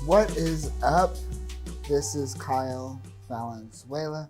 What is up? This is Kyle Valenzuela,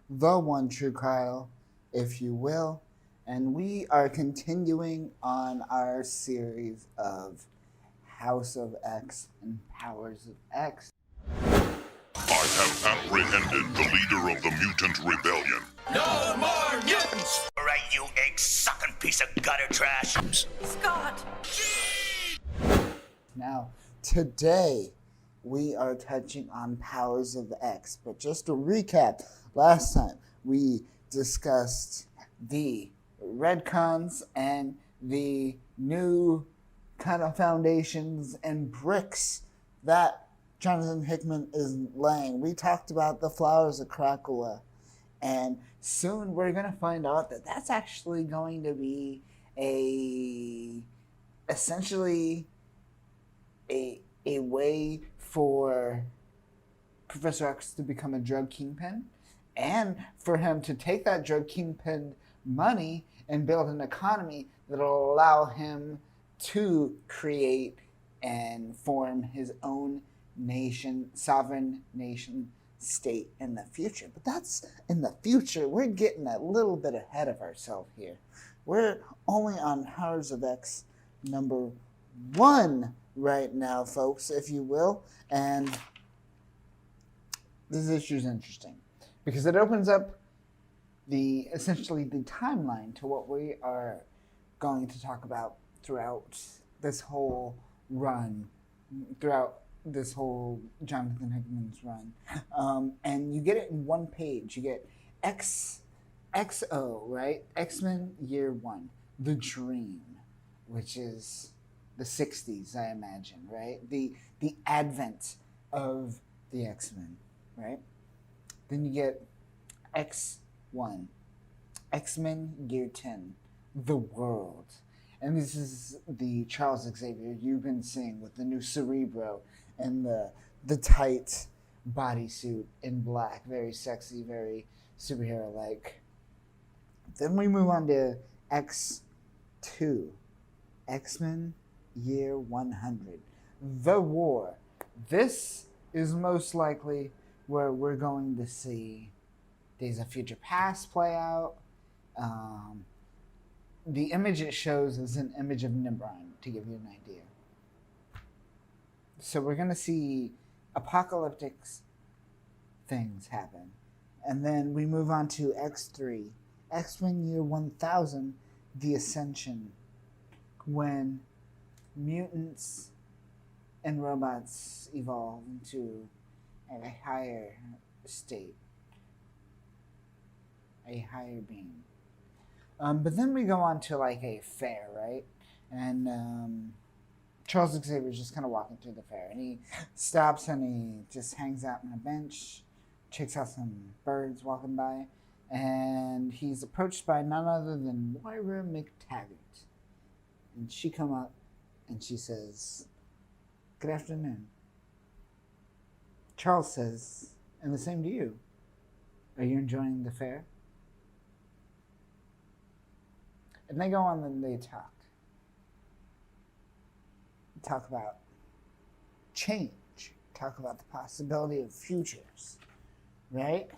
the one true Kyle, if you will, and we are continuing on our series of House of X and Powers of X. I have apprehended the leader of the mutant rebellion. No more mutants! All right, you egg-sucking piece of gutter trash. Scott! Now, today we are touching on Powers of X, but just to recap, last time we discussed the retcons and the new kind of foundations and bricks that Jonathan Hickman is laying. We talked about the Flowers of Krakoa, and soon we're going to find out that that's actually going to be essentially a way for Professor X to become a drug kingpin, and for him to take that drug kingpin money and build an economy that will allow him to create and form his own nation, sovereign nation state in the future. But that's in the future. We're getting a little bit ahead of ourselves here. We're only on Powers of X number 1 right now, folks, if you will. And this issue is interesting because it opens up essentially the timeline to what we are going to talk about throughout this whole run, throughout this whole Jonathan Hickman's run. And you get it in one page. You get XO, right? X-Men Year 1, The Dream, which is the 60s, I imagine, right? The advent of the X-Men, right? Then you get X1, X-Men Year 10, The World. And this is the Charles Xavier you've been seeing with the new Cerebro and the tight bodysuit in black. Very sexy, very superhero-like. Then we move on to X2, X-Men Year 100, The War. This is most likely where we're going to see Days of Future Past play out. The image it shows is an image of Nimron, to give you an idea. So we're going to see apocalyptic things happen. And then we move on to X3, X-Men Year 1000, The Ascension, when mutants and robots evolve into a higher state, a higher being. But then we go on to like a fair, right? And Charles Xavier's just kind of walking through the fair, and he stops and he just hangs out on a bench, checks out some birds walking by, and he's approached by none other than Moira McTaggart. And she come up and she says, "Good afternoon." Charles says, "And the same to you. Are you enjoying the fair?" And they go on and they talk. Talk about change. Talk about the possibility of futures. Right?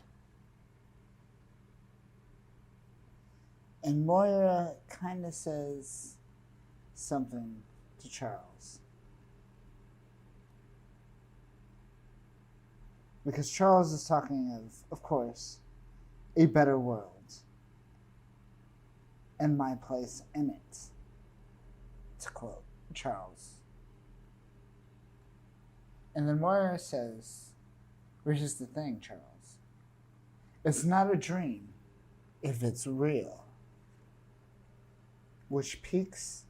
And Moira kind of says something to Charles. Because Charles is talking of course, a better world and my place in it, to quote Charles. And then Moira says, which is the thing, Charles, it's not a dream if it's real. Which piques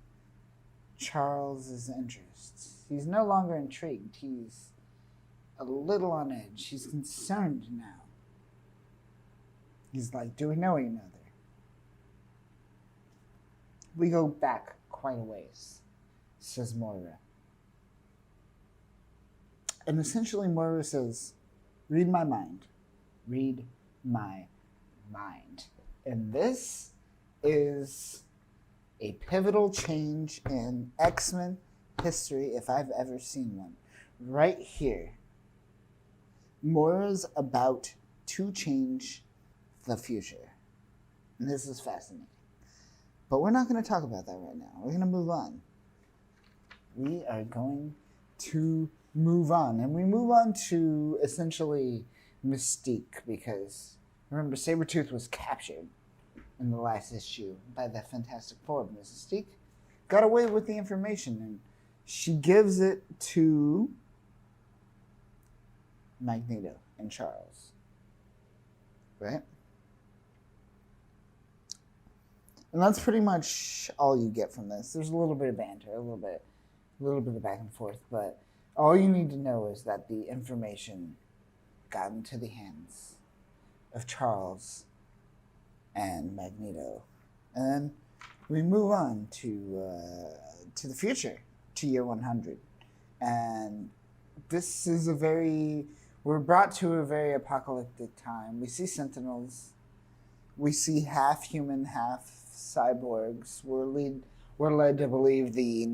Charles's interest. He's no longer intrigued. He's a little on edge. He's concerned now. He's like, do we know one another? We go back quite a ways, says Moira. And essentially Moira says, read my mind. Read my mind. And this is a pivotal change in X-Men history, if I've ever seen one, right here, Moira's about to change the future. And this is fascinating. But we're not going to talk about that right now. We're going to move on. We are going to move on. And we move on to essentially Mystique, because remember, Sabretooth was captured in the last issue by the Fantastic Four. Mystique got away with the information, and she gives it to Magneto and Charles. Right? And that's pretty much all you get from this. There's a little bit of banter, a little bit of back and forth, but all you need to know is that the information got into the hands of Charles and Magneto. And then we move on to the future, to year 100. And this is we're brought to a very apocalyptic time. We see Sentinels. We see half human, half cyborgs. We're led to believe the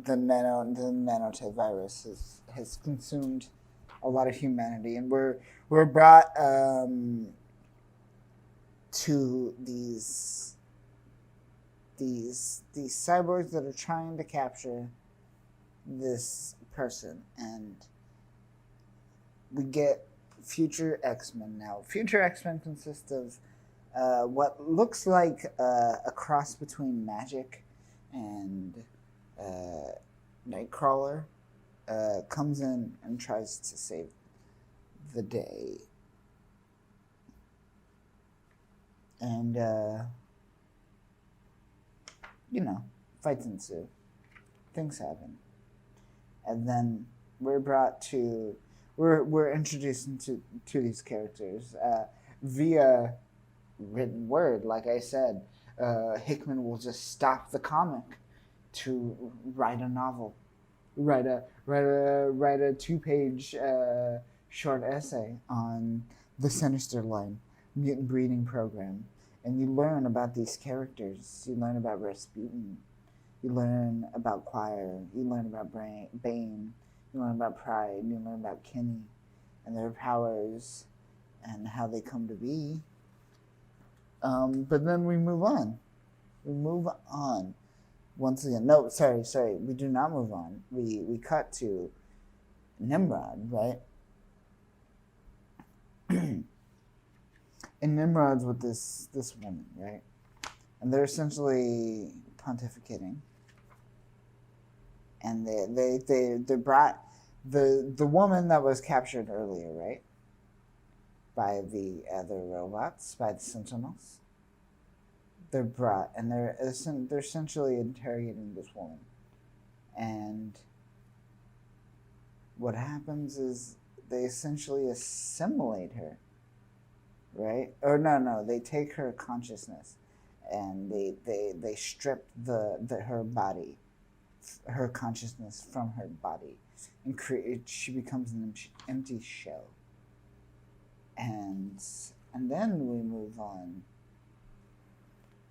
nanotech virus has consumed a lot of humanity, and we're brought to these cyborgs that are trying to capture this person, and we get future X-Men. Now, future X-Men consists of what looks like a cross between Magic and Nightcrawler. Comes in and tries to save the day. And, fights ensue. Things happen. And then we're introduced to these characters via written word. Like I said, Hickman will just stop the comic to write a novel, write a 2-page short essay on the Sinister Line mutant breeding program, and you learn about these characters. You learn about Rasputin. You learn about Choir. You learn about Bane. You learn about Pride. You learn about Kinney and their powers and how they come to be. But then we move on. Once again. No, sorry. We do not move on. We cut to Nimrod, right? And Nimrod's with this woman, right? And they're essentially pontificating. And they brought the woman that was captured earlier, right? By the other robots, by the Sentinels. They're brought, and they're essentially interrogating this woman. And what happens is they essentially assimilate her, right? Or no, they take her consciousness, and they strip her body, her consciousness from her body, and she becomes an empty shell. And then we move on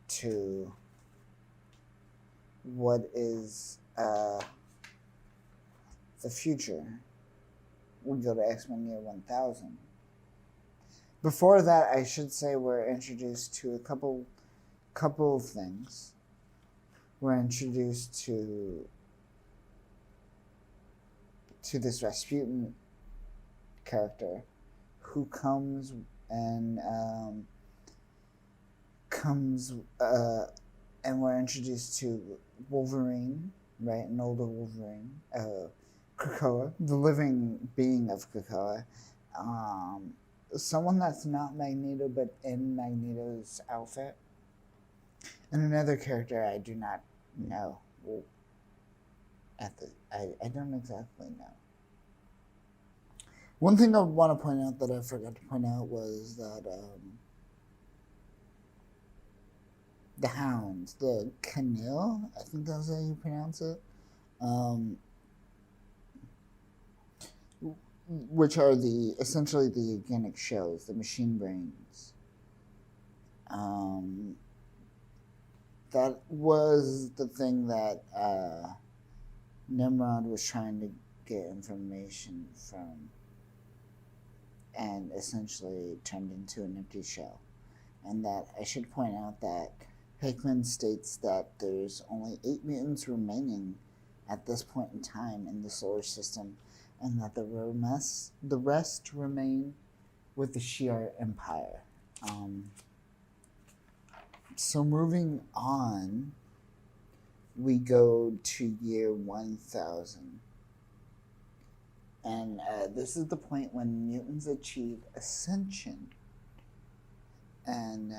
to what is the future. We go to X-Men Year 1000. Before that, I should say we're introduced to a couple of things. We're introduced to this Rasputin character who comes and we're introduced to Wolverine, right? An older Wolverine, Krakoa, the living being of Krakoa, someone that's not Magneto but in Magneto's outfit, and another character I do not know. I don't exactly know. One thing I want to point out that I forgot to point out was that the Hounds, the Canil, I think that's how you pronounce it, which are essentially the organic shells, the machine brains. That was the thing that Nimrod was trying to get information from, and essentially turned into an empty shell. And that I should point out that Hickman states that there's only 8 mutants remaining at this point in time in the solar system, and that the rest remain with the Shi'ar Empire. So moving on, we go to year 1000. And this is the point when mutants achieve ascension. And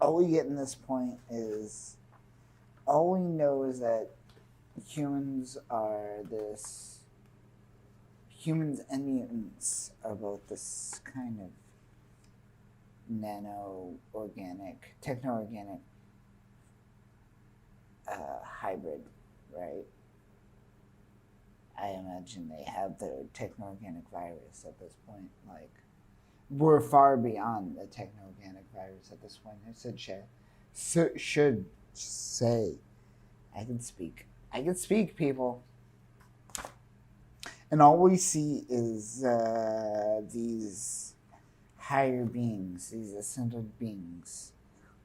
all we get in this point is, all we know is that humans and mutants are both this kind of nano-organic, techno-organic hybrid, right? I imagine they have their techno-organic virus at this point. Like, we're far beyond the techno-organic virus at this point. I should say, I can speak, people. And all we see is these higher beings, these ascended beings,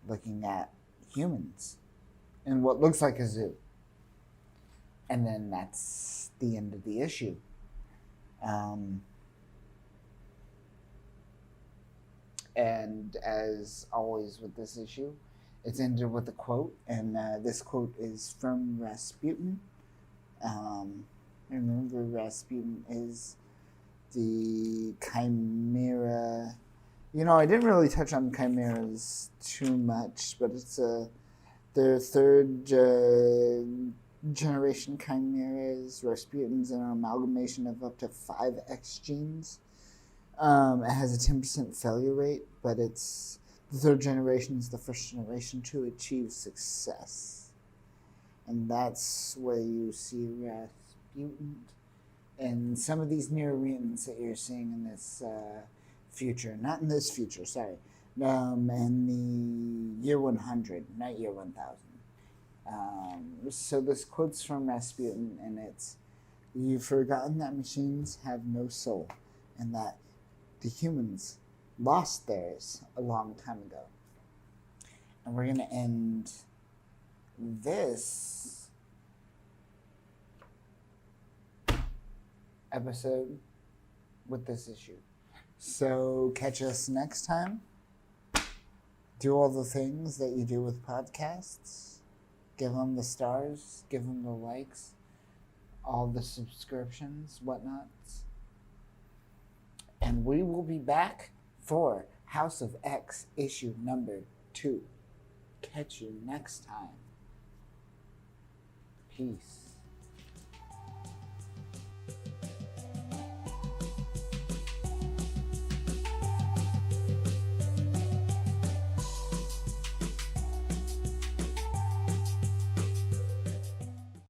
looking at humans in what looks like a zoo. And then that's the end of the issue. And as always with this issue, it's ended with a quote, and this quote is from Rasputin. Remember, Rasputin is the chimera. I didn't really touch on chimeras too much, but it's their third generation chimeras. Rasputin's an amalgamation of up to 5 X genes. It has a 10% failure rate, but it's the third generation is the first generation to achieve success. And that's where you see Rasputin and some of these near mutants that you're seeing in this future. Not in this future, sorry. In the year 100, not year 1000. So this quote's from Rasputin, and it's, "You've forgotten that machines have no soul, and that the humans lost theirs a long time ago." And we're going to end this episode with this issue. So catch us next time. Do all the things that you do with podcasts. Give them the stars, give them the likes, all the subscriptions, whatnot. And we will be back for House of X issue number 2. Catch you next time. Peace.